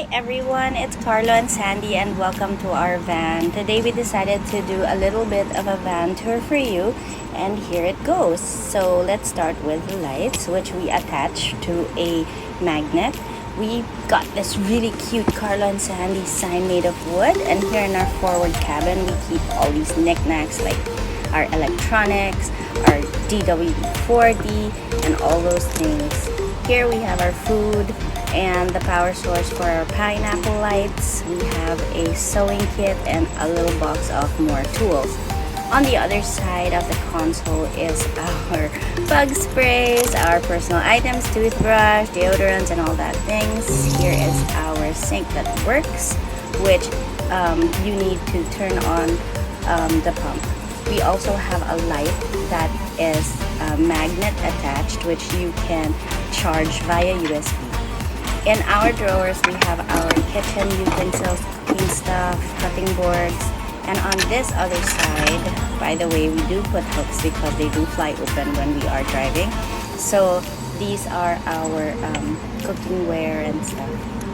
Hi everyone, it's Carlo and Sandy and welcome to our van. Today we decided to do a little bit of a van tour for you and here it goes. So let's start with the lights, which we attach to a magnet. We got this really cute Carlo and Sandy sign made of wood, and here in our forward cabin we keep all these knickknacks like our electronics, our DW40 and all those things. Here we have our food and the power source for our pineapple lights. We have a sewing kit and a little box of more tools. On the other side of the console is our bug sprays, our personal items, toothbrush, deodorants, and all that things. Here is our sink that works, which you need to turn on the pump. We also have a light that is a magnet attached, which you can charge via USB. In our drawers, we have our kitchen utensils, cooking stuff, cutting boards, and on this other side, by the way, we do put hooks because they do fly open when we are driving. So these are our cooking ware and stuff.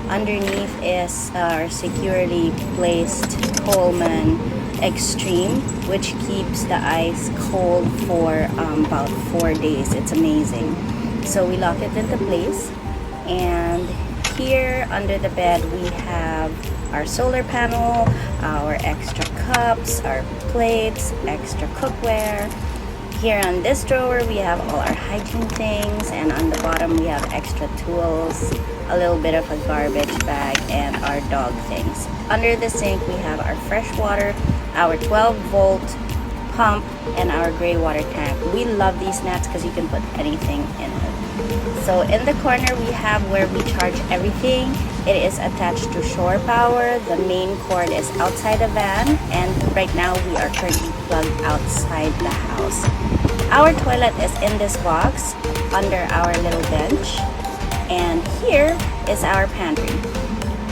Underneath is our securely placed Coleman Extreme, which keeps the ice cold for about 4 days. It's amazing. So we lock it into place. And here under the bed we have our solar panel, our extra cups, our plates, extra cookware. Here on this drawer we have all our hygiene things, and on the bottom we have extra tools, a little bit of a garbage bag, and our dog things. Under the sink we have our fresh water, our 12-volt pump, and our gray water tank. We love these nets because you can put anything in it. So in the corner we have where we charge everything. It is attached to shore power. The main cord is outside the van, and right now we are currently plugged outside the house. Our toilet is in this box under our little bench, and here is our pantry.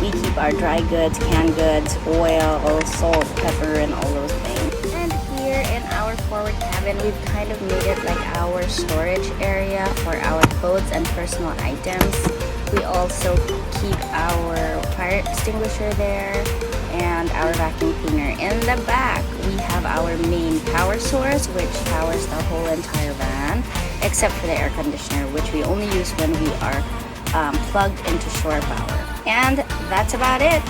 We keep our dry goods, canned goods, oil, salt, pepper, and all those things. And here in our forward cabin, we've kind of made it like our storage area for our clothes and personal items. We also keep our fire extinguisher there and our vacuum cleaner. In the back, we have our main power source, which powers the whole entire van, except for the air conditioner, which we only use when we are plugged into shore power. And that's about it.